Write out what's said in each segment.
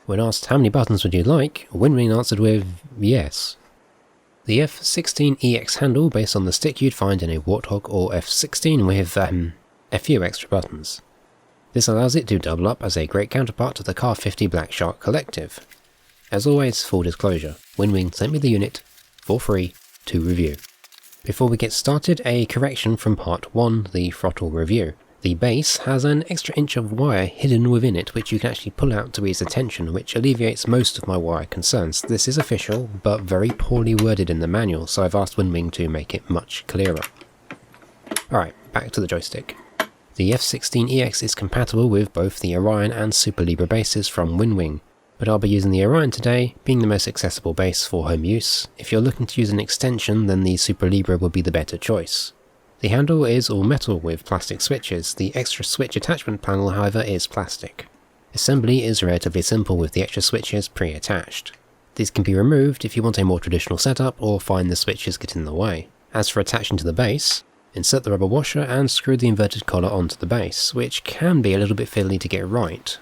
When asked how many buttons would you like, WinWing answered with yes. The F-16EX handle based on the stick you'd find in a Warthog or F-16 with a few extra buttons. This allows it to double up as a great counterpart to the Car 50 Black Shark Collective. As always, full disclosure, WinWing sent me the unit for free to review. Before we get started, a correction from part 1, the throttle review. The base has an extra inch of wire hidden within it which you can actually pull out to ease the tension, which alleviates most of my wire concerns. This is official, but very poorly worded in the manual, so I've asked WinWing to make it much clearer. Alright, back to the joystick. The F-16EX is compatible with both the Orion and Super Libre bases from WinWing, but I'll be using the Orion today, being the most accessible base for home use. If you're looking to use an extension, then the Super Libre would be the better choice. The handle is all metal with plastic switches. The extra switch attachment panel, however, is plastic. Assembly is relatively simple with the extra switches pre-attached. These can be removed if you want a more traditional setup or find the switches get in the way. As for attaching to the base, insert the rubber washer and screw the inverted collar onto the base, which can be a little bit fiddly to get right.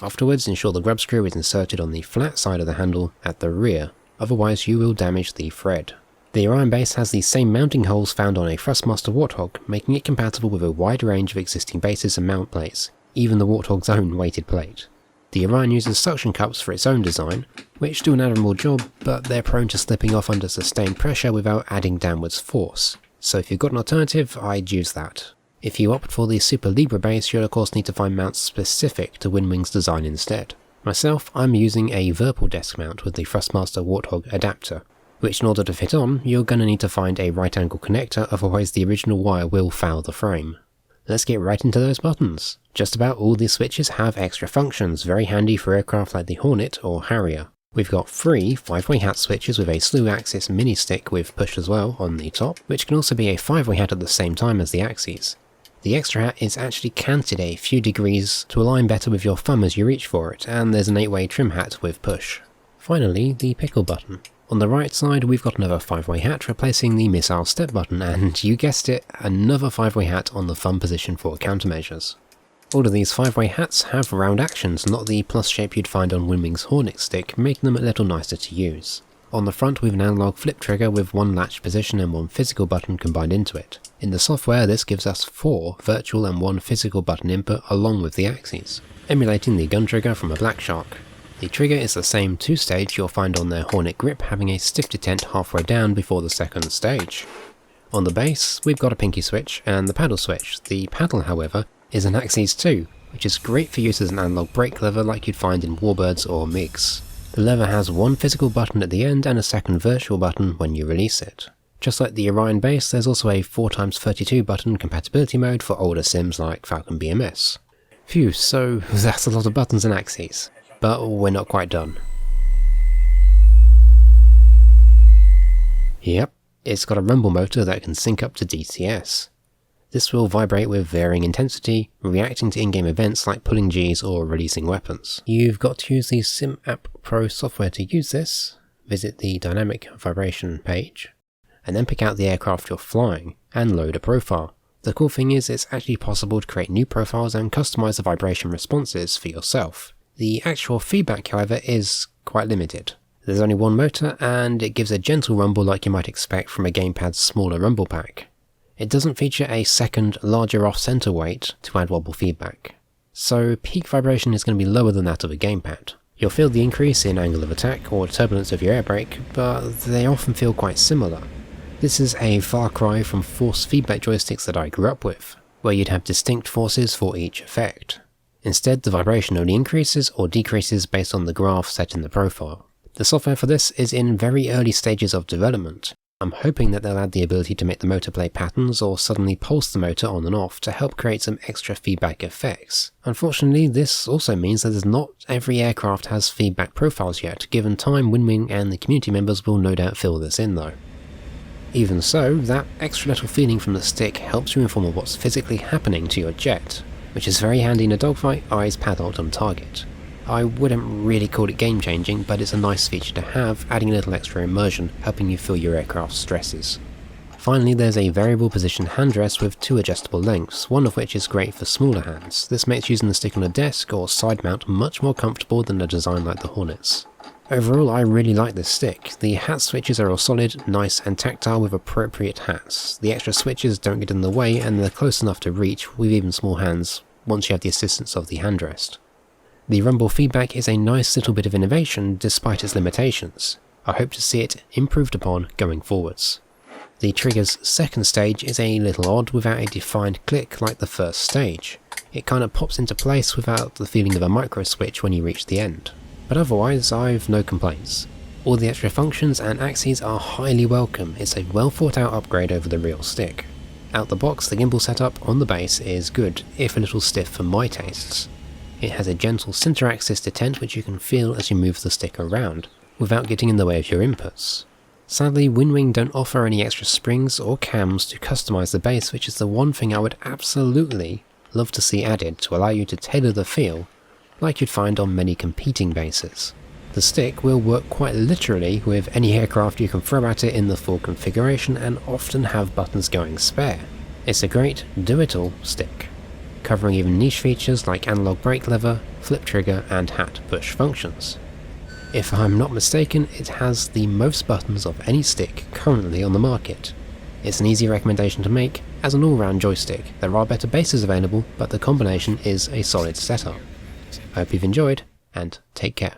Afterwards, ensure the grub screw is inserted on the flat side of the handle at the rear, otherwise you will damage the thread. The Orion base has the same mounting holes found on a Thrustmaster Warthog, making it compatible with a wide range of existing bases and mount plates, even the Warthog's own weighted plate. The Orion uses suction cups for its own design, which do an admirable job, but they're prone to slipping off under sustained pressure without adding downwards force, so if you've got an alternative, I'd use that. If you opt for the Super Libre base, you'll of course need to find mounts specific to WinWing's design instead. Myself, I'm using a Virpil desk mount with the Thrustmaster Warthog adapter, which in order to fit on, you're going to need to find a right angle connector, otherwise the original wire will foul the frame. Let's get right into those buttons. Just about all these switches have extra functions, very handy for aircraft like the Hornet or Harrier. We've got 3 5-way hat switches with a slew axis mini stick with push as well on the top, which can also be a 5-way hat at the same time as the axes. The extra hat is actually canted a few degrees to align better with your thumb as you reach for it, and there's an 8-way trim hat with push. Finally, the pickle button. On the right side, we've got another 5-way hat replacing the missile step button, and you guessed it, another 5-way hat on the thumb position for countermeasures. All of these 5-way hats have round actions, not the plus shape you'd find on WinWing's Hornet stick, making them a little nicer to use. On the front, we've an analog flip trigger with 1 latch position and 1 physical button combined into it. In the software, this gives us 4 virtual and 1 physical button input along with the axes, emulating the gun trigger from a Black Shark. The trigger is the same 2-stage you'll find on their Hornet grip, having a stiff detent halfway down before the second stage. On the base, we've got a pinky switch and the paddle switch. The paddle, however, is an axis 2, which is great for use as an analog brake lever like you'd find in Warbirds or MiGs. The lever has 1 physical button at the end and a second virtual button when you release it. Just like the Orion base, there's also a 4x32 button compatibility mode for older sims like Falcon BMS. Phew, so that's a lot of buttons and axes. But we're not quite done. Yep, it's got a rumble motor that can sync up to DCS. This will vibrate with varying intensity, reacting to in-game events like pulling Gs or releasing weapons. You've got to use the SimApp Pro software to use this. Visit the dynamic vibration page, and then pick out the aircraft you're flying, and load a profile. The cool thing is it's actually possible to create new profiles and customize the vibration responses for yourself. The actual feedback, however, is quite limited. There's only 1 motor, and it gives a gentle rumble like you might expect from a gamepad's smaller rumble pack. It doesn't feature a second, larger off-center weight to add wobble feedback, so peak vibration is going to be lower than that of a gamepad. You'll feel the increase in angle of attack or turbulence of your air brake, but they often feel quite similar. This is a far cry from force feedback joysticks that I grew up with, where you'd have distinct forces for each effect. Instead, the vibration only increases or decreases based on the graph set in the profile. The software for this is in very early stages of development. I'm hoping that they'll add the ability to make the motor play patterns or suddenly pulse the motor on and off to help create some extra feedback effects. Unfortunately, this also means that not every aircraft has feedback profiles yet. Given time, WinWing and the community members will no doubt fill this in though. Even so, that extra little feeling from the stick helps you inform of what's physically happening to your jet, which is very handy in a dogfight, eyes padlocked on target. I wouldn't really call it game changing, but it's a nice feature to have, adding a little extra immersion, helping you feel your aircraft's stresses. Finally, there's a variable position handrest with 2 adjustable lengths, one of which is great for smaller hands. This makes using the stick on a desk or side mount much more comfortable than a design like the Hornet's. Overall, I really like this stick. The hat switches are all solid, nice and tactile with appropriate hats. The extra switches don't get in the way and they're close enough to reach with even small hands once you have the assistance of the handrest. The rumble feedback is a nice little bit of innovation despite its limitations. I hope to see it improved upon going forwards. The trigger's second stage is a little odd without a defined click like the first stage. It kind of pops into place without the feeling of a micro switch when you reach the end. But otherwise, I've no complaints. All the extra functions and axes are highly welcome. It's a well thought out upgrade over the real stick. Out the box, the gimbal setup on the base is good, if a little stiff for my tastes. It has a gentle center axis detent which you can feel as you move the stick around, without getting in the way of your inputs. Sadly, WinWing don't offer any extra springs or cams to customize the base, which is the one thing I would absolutely love to see added to allow you to tailor the feel like you'd find on many competing bases. The stick will work quite literally with any aircraft you can throw at it in the full configuration and often have buttons going spare. It's a great do-it-all stick, covering even niche features like analog brake lever, flip trigger and hat push functions. If I'm not mistaken, it has the most buttons of any stick currently on the market. It's an easy recommendation to make as an all-round joystick. There are better bases available, but the combination is a solid setup. I hope you've enjoyed, and take care.